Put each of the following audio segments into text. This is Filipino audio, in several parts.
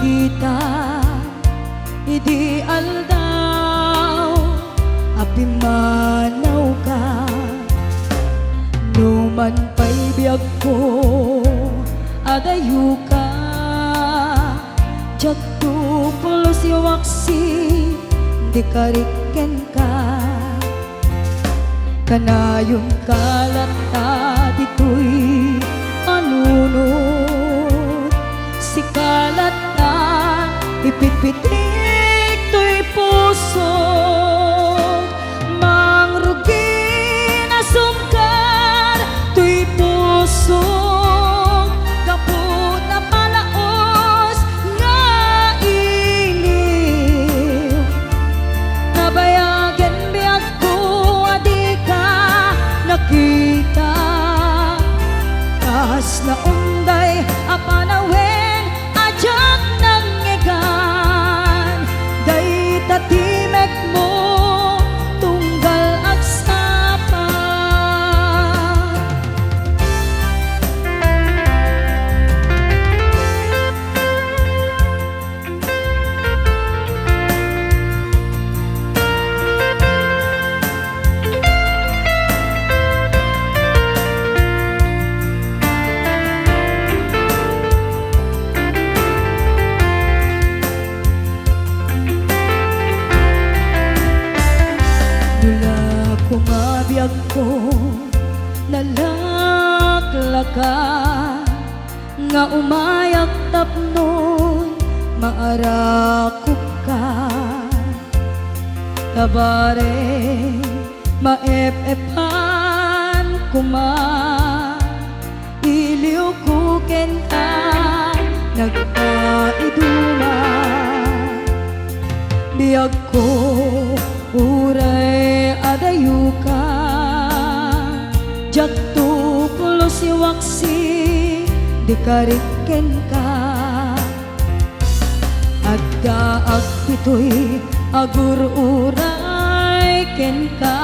kita idi aldaw apimanaw ka numan pa'y biyag ko adayu ka jagto pulos yawaksi di kariken ka kanayon kalata dito'y anunod si kalata ipitpitik to'y puso mangrugi na sungkar to'y puso kaput na palaos nga iliw nabayagan biyag ko adi ka nakita kas na unday apanawen ajak nang ngegan day tatimek mo tunggal agsapa kumabiyag ko nalaklaka nga umayak tapnon maarakop ka kabare maep-epan kuma iliw ko kenta nagpaiduma biyag ko uray adayu ka jagto pulos yawaksi di kariken ka agda agpito'y agur uray ken ka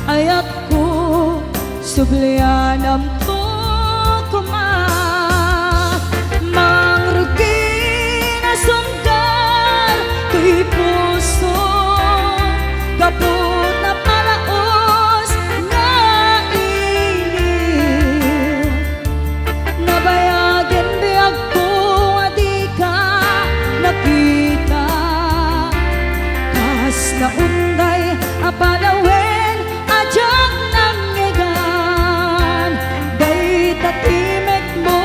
ayat ko sublianam to kuma mangrugi na sungkar to'y puso kaput na palaos nga iliw nabayagan biyag ko adi ka nakita kas na unday apanawen ajak nang ngegan day tatimek mo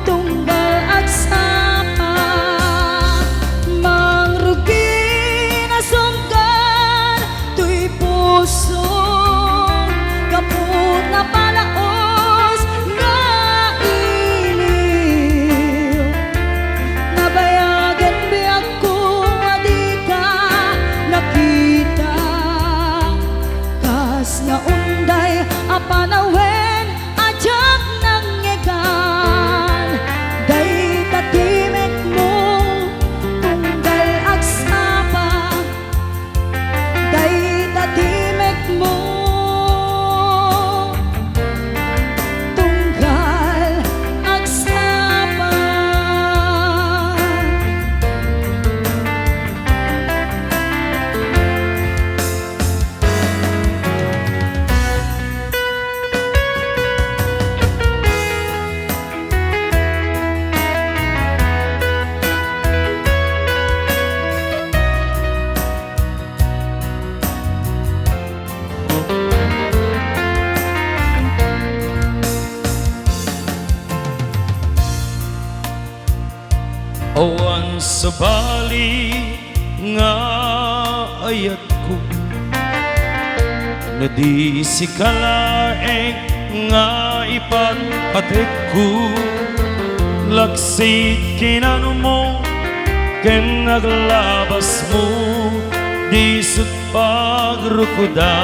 tunggal agsapa mangrugi na sungkar to'y puso kaput na palaos nga iliw nabayagan biyag ko adi ka nakita kas na unday apanawen ajak nang ngegan day tatimek mo tunggal agsapa day tatimek mo tunggal agsapa awan sa bali nga ayat ko na di si kalaeng nga ipagpatek ko laksit kinano mo ken naglabas mo di sut pagrukuda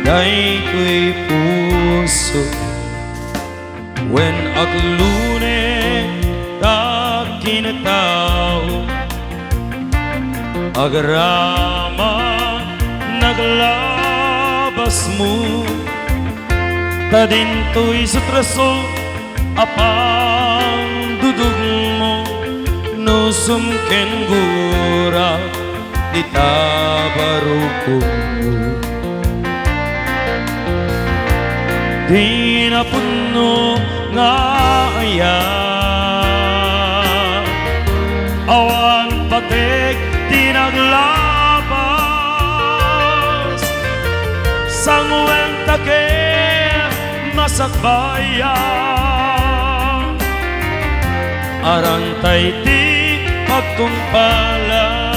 day ko'y puso when aglune kinataw agrama naglabas mo tadinto'y sa traso apang dudug sumken gura di tabaruko di na puno nga aya awan patek di naglabas sangwen take masakbayan arantay di pagtumpala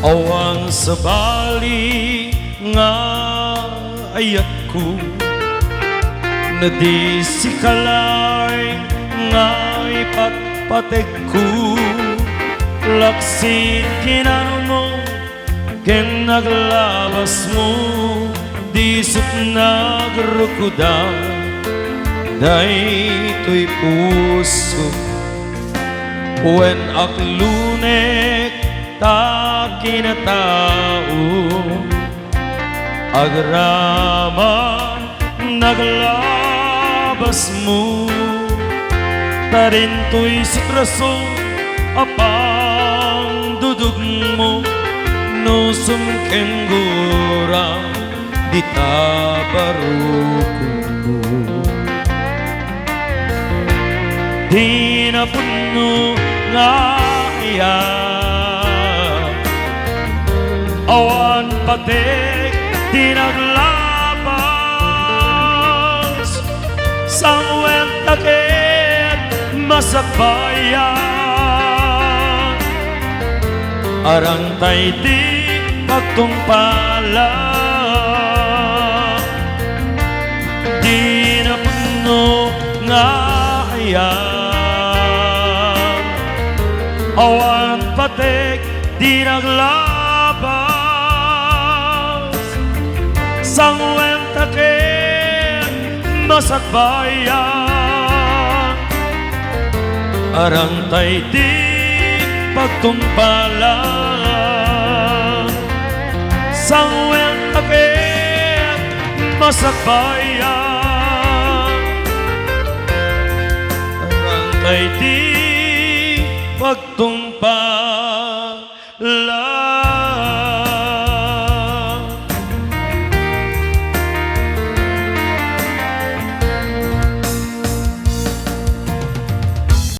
awan sa bali nga ayat ko na di si kalay nga ipatpatek ko laksin kinano mo ken naglabas mo di sup nagrukuda daytoy puso wen aklunek ta kinatao agraman naglabas mo tarinto'y sitraso apang dudug mo no sumken gura di tabaruko di na puno nga iya awan patek di naglabas sangwen taket masakbayan arantay di pagtumpala di na puno nga ayan awan patek di naglabas sangwen taken masakbayan arantay di pagtumpala sangwen taken masakbayan arantay di pagtumpala